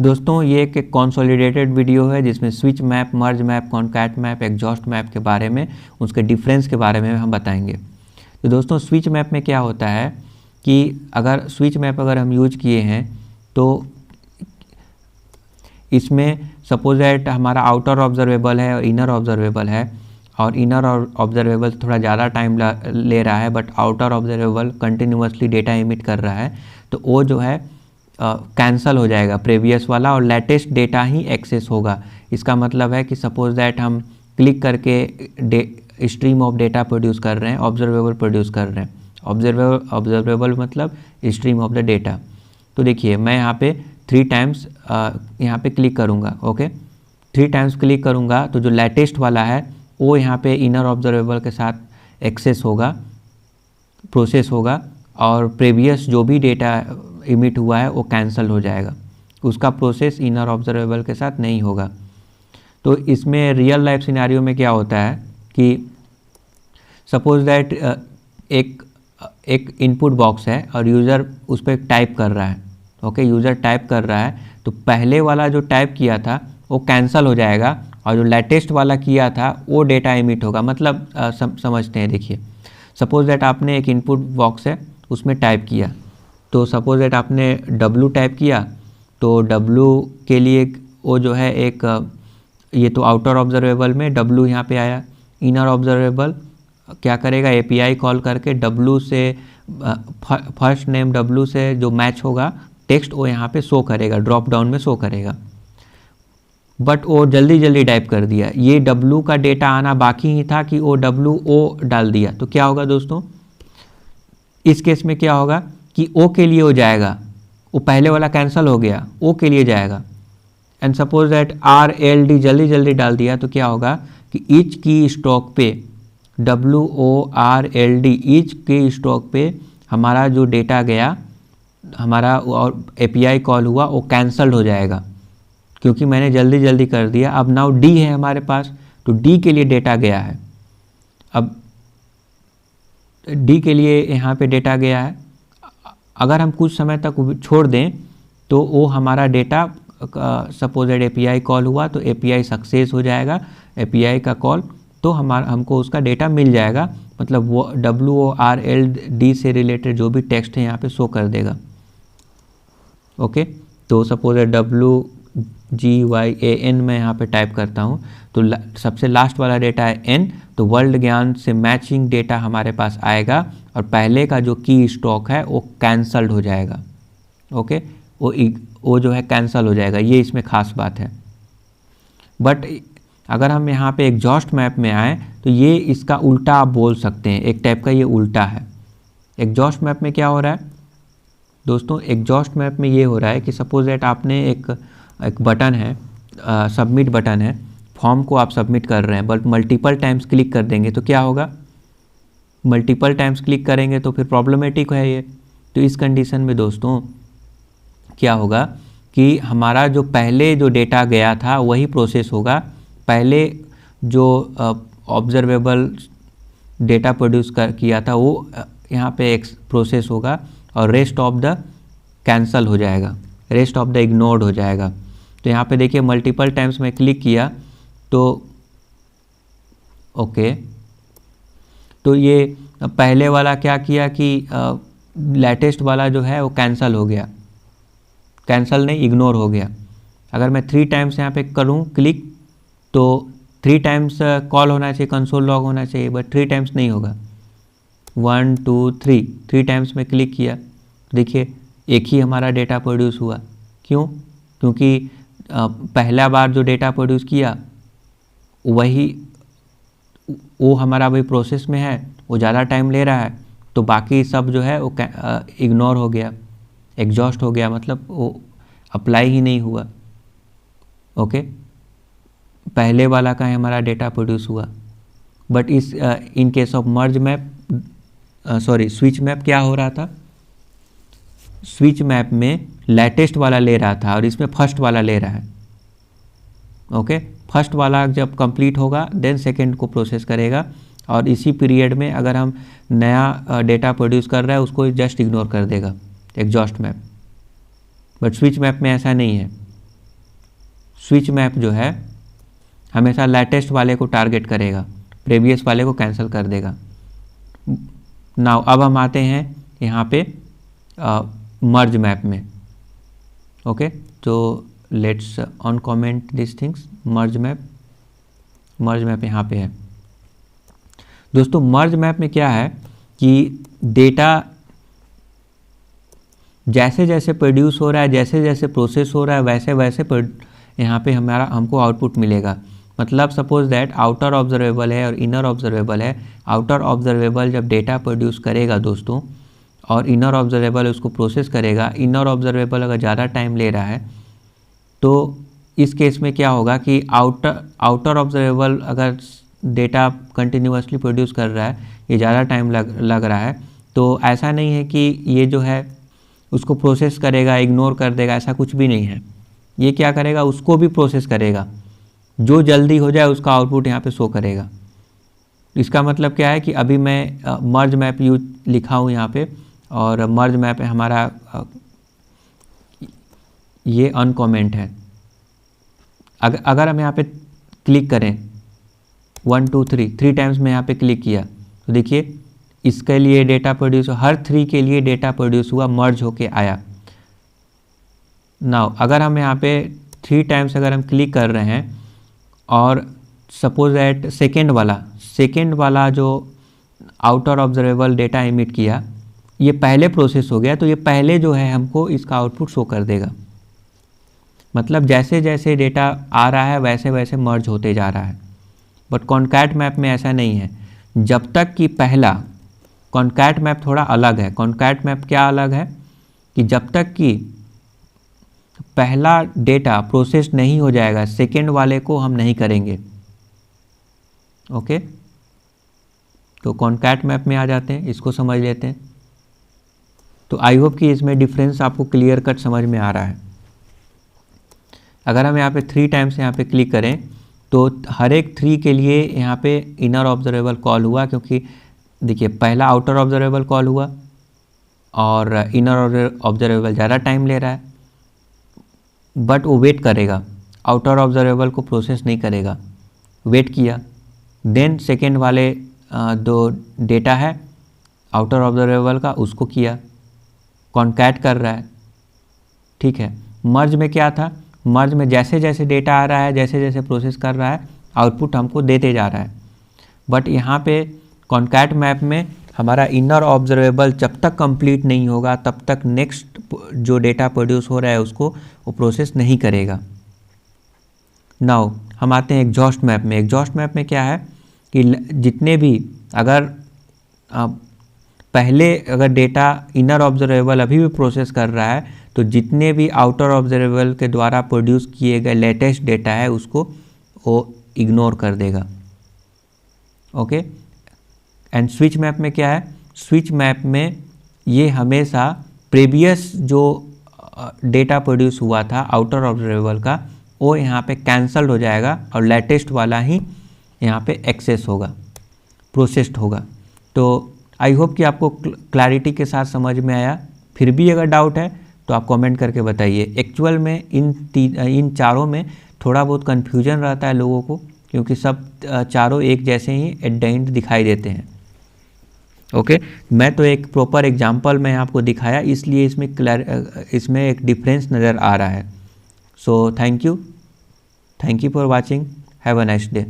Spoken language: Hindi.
दोस्तों ये एक कॉन्सोलिडेटेड वीडियो है जिसमें switch map, merge map, concat map, exhaust map के बारे में, उसके डिफरेंस के बारे में हम बताएंगे। तो दोस्तों स्विच मैप में क्या होता है कि अगर स्विच मैप अगर हम यूज किए हैं तो इसमें सपोज दैट हमारा आउटर ऑब्जर्वेबल है और इनर ऑब्जर्वेबल है, और इनर ऑब्जर्वेबल थोड़ा ज़्यादा टाइम ले रहा है but outer observable continuously data emit कर रहा है, तो वो जो है कैंसल हो जाएगा प्रीवियस वाला और लेटेस्ट डेटा ही एक्सेस होगा। इसका मतलब है कि सपोज दैट हम क्लिक करके स्ट्रीम ऑफ डेटा प्रोड्यूस कर रहे हैं, ऑब्जर्वेबल प्रोड्यूस कर रहे हैं, ऑब्जर्वेबल मतलब स्ट्रीम ऑफ द डेटा। तो देखिए मैं यहाँ पे 3 टाइम्स यहाँ पे क्लिक करूँगा, ओके 3 टाइम्स क्लिक करूँगा तो जो लेटेस्ट वाला है वो यहाँ पे इनर ऑब्जर्वेबल के साथ एक्सेस होगा, प्रोसेस होगा, और प्रीवियस जो भी डेटा इमिट हुआ है वो कैंसल हो जाएगा, उसका प्रोसेस इनर ऑब्जर्वेबल के साथ नहीं होगा। तो इसमें रियल लाइफ सिनेरियो में क्या होता है कि सपोज दैट एक इनपुट बॉक्स है और यूज़र उस पर टाइप कर रहा है, ओके यूज़र टाइप कर रहा है, तो पहले वाला जो टाइप किया था वो कैंसल हो जाएगा और जो लेटेस्ट वाला किया था वो डेटा इमिट होगा। मतलब समझते हैं, देखिए सपोज दैट आपने एक इनपुट बॉक्स है उसमें टाइप किया, तो सपोज दैट आपने W टाइप किया, तो W के लिए वो जो है एक ये तो आउटर ऑब्जर्वेबल में W यहाँ पे आया, इनर ऑब्जर्वेबल क्या करेगा API कॉल करके W से फर्स्ट नेम W से जो मैच होगा टेक्स्ट वो यहाँ पे शो करेगा, ड्रॉप डाउन में शो करेगा, बट वो जल्दी टाइप कर दिया। ये W का डेटा आना बाकी ही था कि वो W O डाल दिया, तो क्या होगा दोस्तों इस केस में क्या होगा कि O के लिए हो जाएगा, वो पहले वाला कैंसिल हो गया, O के लिए जाएगा। एंड सपोज दैट RLD जल्दी डाल दिया तो क्या होगा कि ईच की स्टॉक पे WORLD ईच के स्टॉक पे हमारा जो डेटा गया, हमारा और API कॉल हुआ वो कैंसल्ड हो जाएगा क्योंकि मैंने जल्दी कर दिया। अब नाउ D है हमारे पास, तो D के लिए डेटा गया है, अब D के लिए यहाँ पे डेटा गया है। अगर हम कुछ समय तक छोड़ दें तो वो हमारा डेटा सपोज API कॉल हुआ तो API सक्सेस हो जाएगा, API का कॉल, तो हमको उसका डेटा मिल जाएगा। मतलब वो WORLD से रिलेटेड जो भी टेक्स्ट है यहाँ पे शो कर देगा, ओके। तो सपोज WGYAN मैं यहाँ पे टाइप करता हूँ तो सबसे लास्ट वाला डेटा है N, तो वर्ल्ड ज्ञान से मैचिंग डेटा हमारे पास आएगा और पहले का जो की स्टॉक है वो कैंसल्ड हो जाएगा, ओके वो जो है कैंसल हो जाएगा। ये इसमें खास बात है। बट अगर हम यहाँ पे एग्जॉस्ट मैप में आए तो ये इसका उल्टा आप बोल सकते हैं, एक टाइप का ये उल्टा है। एग्जॉस्ट मैप में क्या हो रहा है दोस्तों, एग्जॉस्ट मैप में ये हो रहा है कि सपोज दैट आपने एक बटन है, सबमिट बटन है, फॉर्म को आप सबमिट कर रहे हैं बट मल्टीपल टाइम्स क्लिक कर देंगे तो क्या होगा, मल्टीपल टाइम्स क्लिक करेंगे तो फिर प्रॉब्लमेटिक है ये। तो इस कंडीशन में दोस्तों क्या होगा कि हमारा जो पहले जो डेटा गया था वही प्रोसेस होगा, पहले जो ऑब्जर्वेबल डेटा प्रोड्यूस किया था वो यहाँ पे एक प्रोसेस होगा और रेस्ट ऑफ द कैंसल हो जाएगा, रेस्ट ऑफ द इग्नोर्ड हो जाएगा। तो यहाँ पे देखिए मल्टीपल टाइम्स में क्लिक किया तो ओके, तो ये पहले वाला क्या किया कि लेटेस्ट वाला जो है वो कैंसल हो गया, कैंसल नहीं इग्नोर हो गया। अगर मैं 3 टाइम्स यहाँ पे करूँ क्लिक तो 3 टाइम्स कॉल होना चाहिए, कंसोल लॉग होना चाहिए, बट 3 टाइम्स नहीं होगा। 1 2 3 टाइम्स में क्लिक किया, देखिए एक ही हमारा डेटा प्रोड्यूस हुआ। क्यों? क्योंकि पहला बार जो डेटा प्रोड्यूस किया वो हमारा वही प्रोसेस में है, वो ज़्यादा टाइम ले रहा है, तो बाकी सब जो है वो इग्नोर हो गया, एग्जॉस्ट हो गया, मतलब वो अप्लाई ही नहीं हुआ, ओके। पहले वाला का हमारा डेटा प्रोड्यूस हुआ। बट इस in case of merge map switch map क्या हो रहा था, स्विच मैप में लेटेस्ट वाला ले रहा था और इसमें फर्स्ट वाला ले रहा है, ओके। फर्स्ट वाला जब कंप्लीट होगा देन सेकंड को प्रोसेस करेगा और इसी पीरियड में अगर हम नया डेटा प्रोड्यूस कर रहा है उसको जस्ट इग्नोर कर देगा exhaust map. But switch map में ऐसा नहीं है, स्विच मैप जो है हमेशा लेटेस्ट वाले को टारगेट करेगा, प्रीवियस वाले को कैंसिल कर देगा। नाउ अब हम आते हैं यहाँ पे मर्ज मैप में। ओके, तो let's on comment this things. Merge map यहाँ पे है दोस्तों। मर्ज मैप में क्या है कि डेटा जैसे जैसे प्रोड्यूस हो रहा है, जैसे जैसे प्रोसेस हो रहा है, वैसे वैसे यहाँ पे हमको आउटपुट मिलेगा। मतलब सपोज दैट आउटर ऑब्जर्वेबल है और इनर ऑब्जर्वेबल है। आउटर ऑब्जर्वेबल जब डेटा प्रोड्यूस करेगा दोस्तों और इनर ऑब्जर्वेबल उसको प्रोसेस करेगा, इनर ऑब्जर्वेबल अगर ज़्यादा टाइम ले रहा है तो इस केस में क्या होगा कि आउटर ऑब्जर्वेबल अगर डेटा कंटिन्यूअसली प्रोड्यूस कर रहा है, ये ज़्यादा टाइम लग रहा है, तो ऐसा नहीं है कि ये जो है उसको प्रोसेस करेगा, इग्नोर कर देगा, ऐसा कुछ भी नहीं है। ये क्या करेगा, उसको भी प्रोसेस करेगा, जो जल्दी हो जाए उसका आउटपुट यहाँ पे शो करेगा। इसका मतलब क्या है कि अभी मैं मर्ज मैप लिखा हूँ यहाँ पे, और मर्ज मैप हमारा ये अनकमेंट है। अगर हम यहाँ पे क्लिक करें 1 2 3 टाइम्स में यहाँ पे क्लिक किया तो देखिए इसके लिए डेटा प्रोड्यूस, हर 3 के लिए डेटा प्रोड्यूस हुआ, मर्ज होके आया। नाउ अगर हम यहाँ पे 3 टाइम्स अगर हम क्लिक कर रहे हैं और सपोज दैट सेकेंड वाला जो आउटर ऑब्जर्वेबल डेटा इमिट किया ये पहले प्रोसेस हो गया, तो ये पहले जो है हमको इसका आउटपुट शो कर देगा। मतलब जैसे जैसे डेटा आ रहा है वैसे वैसे मर्ज होते जा रहा है। बट कॉनकैट मैप में ऐसा नहीं है। जब तक कि पहला कॉनकैट मैप थोड़ा अलग है। कॉनकैट मैप क्या अलग है कि जब तक कि पहला डेटा प्रोसेस नहीं हो जाएगा सेकेंड वाले को हम नहीं करेंगे। ओके, तो कॉनकैट मैप में आ जाते हैं, इसको समझ लेते हैं। तो आई होप कि इसमें डिफरेंस आपको क्लियर कट समझ में आ रहा है। अगर हम यहाँ पे 3 टाइम्स यहाँ पे क्लिक करें तो हर एक 3 के लिए यहाँ पे इनर ऑब्जर्वेबल कॉल हुआ, क्योंकि देखिए पहला आउटर ऑब्जर्वेबल कॉल हुआ और इनर ऑब्जर्वेबल ज़्यादा टाइम ले रहा है, बट वो वेट करेगा, आउटर ऑब्जर्वेबल को प्रोसेस नहीं करेगा। वेट किया, देन सेकेंड वाले जो डेटा है आउटर ऑब्जर्वेबल का उसको किया, कॉनकैट कर रहा है। ठीक है, मर्ज में क्या था, मर्ज में जैसे जैसे डेटा आ रहा है, जैसे जैसे प्रोसेस कर रहा है, आउटपुट हमको देते जा रहा है। बट यहाँ पे कॉनकैट मैप में हमारा इनर ऑब्जर्वेबल जब तक कंप्लीट नहीं होगा तब तक नेक्स्ट जो डेटा प्रोड्यूस हो रहा है उसको वो प्रोसेस नहीं करेगा। नाउ हम आते हैं एग्जॉस्ट मैप में। एग्जॉस्ट मैप में क्या है कि जितने भी अगर पहले अगर डेटा इनर ऑब्जर्वेबल अभी भी प्रोसेस कर रहा है तो जितने भी आउटर ऑब्जर्वेबल के द्वारा प्रोड्यूस किए गए लेटेस्ट डेटा है उसको वो इग्नोर कर देगा। ओके, एंड स्विच मैप में क्या है, स्विच मैप में ये हमेशा प्रीवियस जो डेटा प्रोड्यूस हुआ था आउटर ऑब्जर्वेबल का वो यहाँ पे कैंसल्ड हो जाएगा और लेटेस्ट वाला ही यहाँ पे एक्सेस होगा, प्रोसेस्ड होगा। तो आई होप कि आपको क्लैरिटी के साथ समझ में आया। फिर भी अगर डाउट है तो आप कमेंट करके बताइए। एक्चुअल में इन चारों में थोड़ा बहुत कन्फ्यूजन रहता है लोगों को, क्योंकि सब चारों एक जैसे ही एट द एंड दिखाई देते हैं। ओके, मैं तो एक प्रॉपर एग्जांपल में आपको दिखाया, इसलिए इसमें एक डिफरेंस नज़र आ रहा है। So thank you for watching, have a nice day.